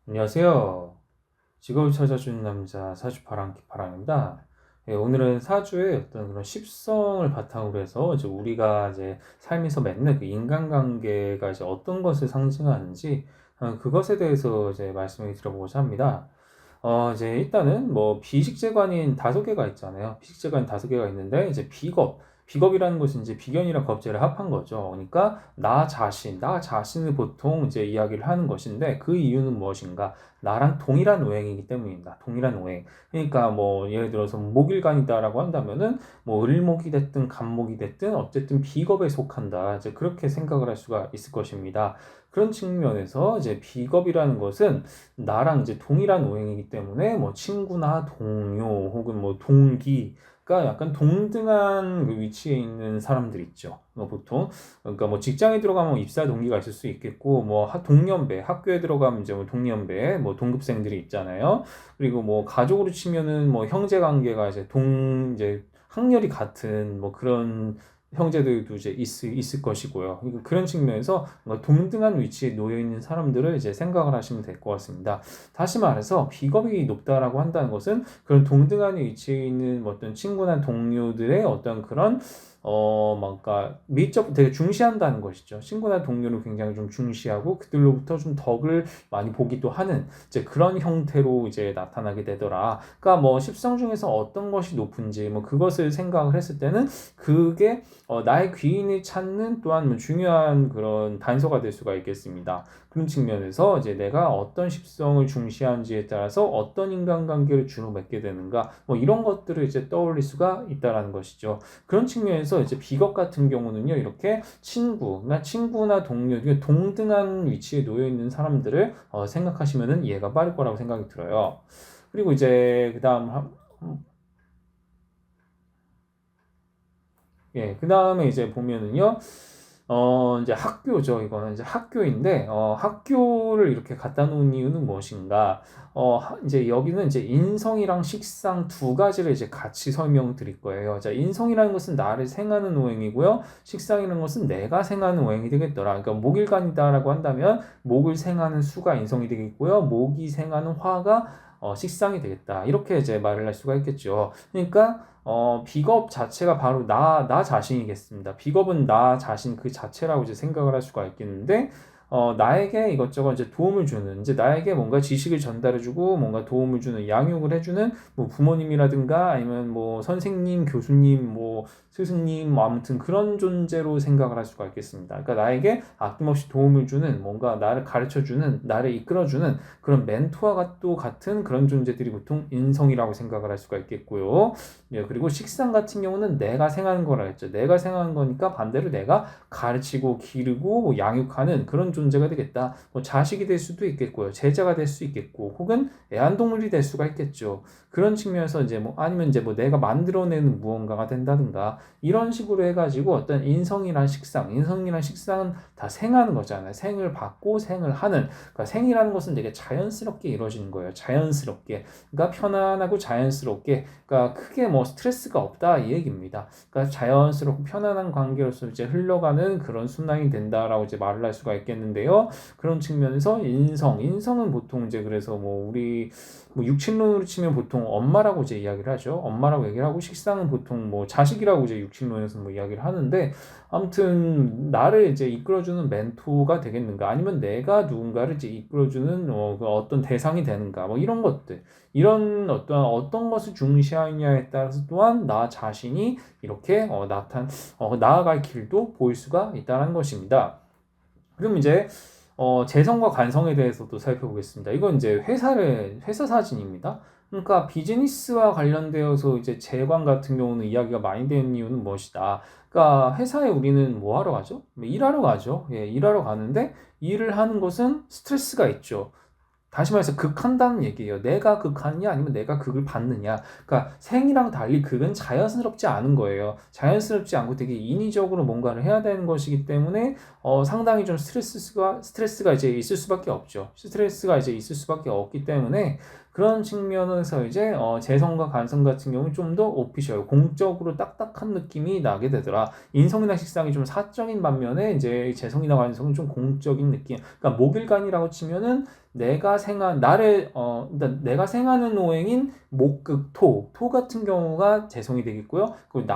안녕하세요. 직업을 찾아주는 남자 사주 파랑입니다. 예, 오늘은 사주의 어떤 그런 십성을 바탕으로 해서 이제 우리가 이제 삶에서 맨날 그 인간관계가 이제 어떤 것을 상징하는지 그것에 대해서 이제 말씀을 드려보고자 합니다. 이제 일단은 뭐 비식재관인 다섯 개가 있잖아요. 비식재관인 다섯 개가 있는데 이제 비겁이라는 것은 이제 비견이랑 겁재를 합한 거죠. 그러니까 나 자신을 보통 이제 이야기를 하는 것인데 그 이유는 무엇인가? 나랑 동일한 오행이기 때문입니다. 동일한 오행. 그러니까 뭐 예를 들어서 목일간이다라고 한다면은 뭐 을목이 됐든 간목이 됐든 어쨌든 비겁에 속한다. 이제 그렇게 생각을 할 수가 있을 것입니다. 그런 측면에서 이제 비겁이라는 것은 나랑 이제 동일한 오행이기 때문에 뭐 친구나 동료 혹은 뭐 동기가 약간 동등한 그 위치에 있는 사람들 있죠. 보통 그러니까 뭐 직장에 들어가면 입사 동기가 있을 수 있겠고 뭐 동년배 학교에 들어가면 이제 뭐 동년배 뭐 동급생들이 있잖아요. 그리고 뭐 가족으로 치면은 뭐 형제 관계가 이제 학렬이 같은 뭐 그런 형제들도 이제 있을 것이고요. 그러니까 그런 측면에서 동등한 위치에 놓여 있는 사람들을 이제 생각을 하시면 될 것 같습니다. 다시 말해서 비겁이 높다라고 한다는 것은 그런 동등한 위치에 있는 어떤 친구나 동료들의 어떤 그런 뭔가 밀접 되게 중시한다는 것이죠. 친구나 동료를 굉장히 좀 중시하고 그들로부터 좀 덕을 많이 보기도 하는 이제 그런 형태로 이제 나타나게 되더라. 그러니까 뭐 십성 중에서 어떤 것이 높은지 뭐 그것을 생각을 했을 때는 그게 나의 귀인을 찾는 또한 뭐 중요한 그런 단서가 될 수가 있겠습니다. 그런 측면에서 이제 내가 어떤 십성을 중시하는지에 따라서 어떤 인간관계를 주로 맺게 되는가 뭐 이런 것들을 이제 떠올릴 수가 있다라는 것이죠. 그런 측면에서 이제 비겁 같은 경우는요 이렇게 친구나 동료 동등한 위치에 놓여 있는 사람들을 생각하시면은 이해가 빠를 거라고 생각이 들어요. 그리고 이제 그 다음에 이제 보면은요, 이제 학교죠. 이거는 이제 학교인데, 학교를 이렇게 갖다 놓은 이유는 무엇인가? 이제 여기는 이제 인성이랑 식상 두 가지를 이제 같이 설명드릴 거예요. 자, 인성이라는 것은 나를 생하는 오행이고요. 식상이라는 것은 내가 생하는 오행이 되겠더라. 그러니까 목일간이다라고 한다면, 목을 생하는 수가 인성이 되겠고요. 목이 생하는 화가 식상이 되겠다. 이렇게 이제 말을 할 수가 있겠죠. 그러니까, 비겁 자체가 바로 나 자신이겠습니다. 비겁은 나 자신 그 자체라고 이제 생각을 할 수가 있겠는데, 나에게 이것저것 이제 도움을 주는, 이제 나에게 뭔가 지식을 전달해주고, 뭔가 도움을 주는, 양육을 해주는, 뭐 부모님이라든가, 아니면 뭐 선생님, 교수님, 뭐 스승님, 뭐 아무튼 그런 존재로 생각을 할 수가 있겠습니다. 그러니까 나에게 아낌없이 도움을 주는, 뭔가 나를 가르쳐주는, 나를 이끌어주는 그런 멘토와 또 같은 그런 존재들이 보통 인성이라고 생각을 할 수가 있겠고요. 예, 그리고 식상 같은 경우는 내가 생하는 거라 했죠. 내가 생하는 거니까 반대로 내가 가르치고 기르고 뭐 양육하는 그런 존재가 되겠다. 뭐 자식이 될 수도 있겠고요. 제자가 될 수 있겠고 혹은 애완동물이 될 수가 있겠죠. 그런 측면에서 이제 뭐 아니면 이제 뭐 내가 만들어내는 무언가가 된다든가 이런 식으로 해가지고 어떤 인성이란 식상은 다 생하는 거잖아요. 생을 받고 생을 하는. 그러니까 생이라는 것은 되게 자연스럽게 이루어지는 거예요. 자연스럽게. 그러니까 편안하고 자연스럽게. 그러니까 크게 뭐 스트레스가 없다 이 얘기입니다. 그러니까 자연스럽고 편안한 관계로서 이제 흘러가는 그런 순환이 된다라고 이제 말을 할 수가 있겠는데요. 그런 측면에서 인성은 보통 이제 그래서 뭐 우리 뭐 육친론으로 치면 보통 엄마라고 이제 이야기를 하죠. 엄마라고 얘기를 하고 식상은 보통 뭐 자식이라고 이제 육친론에서 뭐 이야기를 하는데 아무튼 나를 이제 이끌어주는 멘토가 되겠는가 아니면 내가 누군가를 이제 이끌어주는 그 어떤 대상이 되는가 뭐 이런 것들 이런 어떤 것을 중시하느냐에 따라서 또한 나 자신이 이렇게 나아갈 길도 보일 수가 있다는 것입니다. 그럼 이제 재성과 관성에 대해서도 살펴보겠습니다. 이건 이제 회사 사진입니다. 그러니까 비즈니스와 관련되어서 이제 재관 같은 경우는 이야기가 많이 되는 이유는 무엇이다. 그러니까 회사에 우리는 뭐 하러 가죠? 일하러 가죠. 예, 일하러 가는데 일을 하는 것은 스트레스가 있죠. 다시 말해서 극한다는 얘기예요. 내가 극하느냐 아니면 내가 극을 받느냐. 그러니까 생이랑 달리 극은 자연스럽지 않은 거예요. 자연스럽지 않고 되게 인위적으로 뭔가를 해야 되는 것이기 때문에 상당히 좀 스트레스가 이제 있을 수밖에 없죠. 스트레스가 이제 있을 수밖에 없기 때문에 그런 측면에서 이제 재성과 간성 같은 경우는 좀 더 오피셜, 공적으로 딱딱한 느낌이 나게 되더라. 인성이나 식상이 좀 사적인 반면에 이제 재성이나 간성은 좀 공적인 느낌. 그러니까 목일간이라고 치면은 일단 내가 생하는 오행인 목극 토 같은 경우가 재성이 되겠고요. 그리고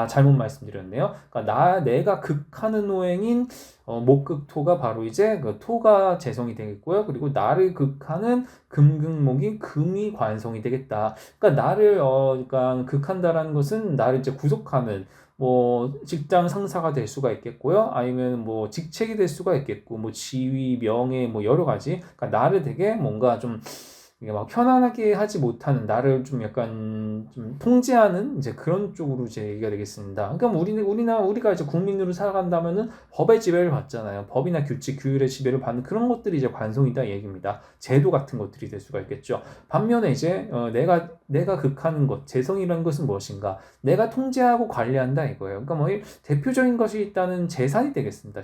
잘못 말씀드렸네요. 그러니까 내가 극하는 오행인 목극토가 바로 이제 그 토가 재성이 되겠고요. 그리고 나를 극하는 금극목이 금이 관성이 되겠다. 그러니까 그러니까 극한다라는 것은 나를 이제 구속하는 뭐 직장 상사가 될 수가 있겠고요. 아니면 뭐 직책이 될 수가 있겠고, 뭐 지위, 명예, 뭐 여러 가지. 그러니까 나를 되게 뭔가 좀 이게 막 편안하게 하지 못하는 나를 좀 약간 좀 통제하는 이제 그런 쪽으로 이제 얘기가 되겠습니다. 그러니까 우리가 이제 국민으로 살아간다면은 법의 지배를 받잖아요. 법이나 규칙, 규율의 지배를 받는 그런 것들이 이제 관성이다 얘기입니다. 제도 같은 것들이 될 수가 있겠죠. 반면에 이제 내가 극하는 것, 재성이라는 것은 무엇인가? 내가 통제하고 관리한다 이거예요. 그러니까 뭐 대표적인 것이 있다는 재산이 되겠습니다.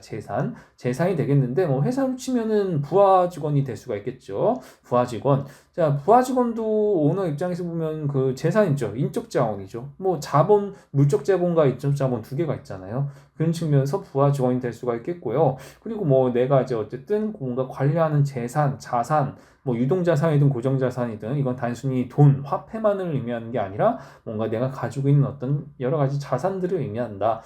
재산이 되겠는데 뭐 회사로 치면은 부하 직원이 될 수가 있겠죠. 부하 직원. 자, 부하 직원도 오너 입장에서 보면 그 재산이죠. 인적 자원이죠. 뭐 자본, 물적 자본과 인적 자본 두 개가 있잖아요. 그런 측면에서 부하 직원이 될 수가 있겠고요. 그리고 뭐 내가 이제 어쨌든 뭔가 관리하는 자산, 뭐 유동자산이든 고정자산이든 이건 단순히 돈, 화폐만을 의미하는 게 아니라 뭔가 내가 가지고 있는 어떤 여러 가지 자산들을 의미한다.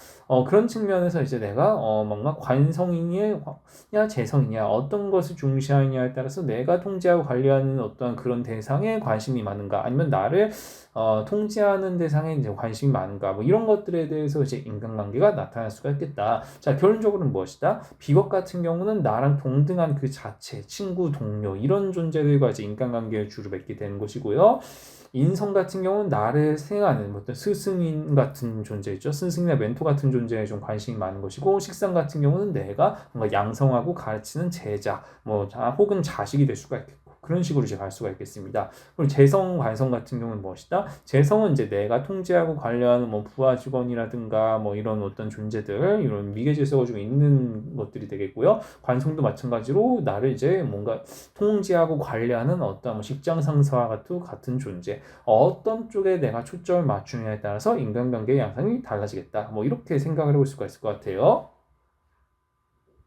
그런 측면에서 이제 내가 뭔가 관성이냐 재성이냐 어떤 것을 중시하느냐에 따라서 내가 통제하고 관리하는 어떤 그런 대상에 관심이 많은가 아니면 나를 통제하는 대상에 이제 관심이 많은가 뭐 이런 것들에 대해서 이제 인간관계가 나타날 수가 있겠다. 자, 결론적으로는 무엇이다? 비겁 같은 경우는 나랑 동등한 그 자체, 친구, 동료 이런 존재들과 이제 인간관계를 주로 맺게 되는 것이고요. 인성 같은 경우는 나를 생하는 어떤 스승인 같은 존재죠. 스승이나 멘토 같은 존재에 좀 관심이 많은 것이고, 식상 같은 경우는 내가 뭔가 양성하고 가르치는 제자, 혹은 자식이 될 수가 있겠고. 그런 식으로 이제 갈 수가 있겠습니다. 그리고 재성, 관성 같은 경우는 무엇이다? 재성은 이제 내가 통제하고 관리하는 뭐 부하 직원이라든가 뭐 이런 어떤 존재들, 이런 위계 질서가 좀 있는 것들이 되겠고요. 관성도 마찬가지로 나를 이제 뭔가 통제하고 관리하는 어떤 뭐 직장 상사와 같은 존재. 어떤 쪽에 내가 초점을 맞추느냐에 따라서 인간관계의 양상이 달라지겠다. 뭐 이렇게 생각을 해볼 수가 있을 것 같아요.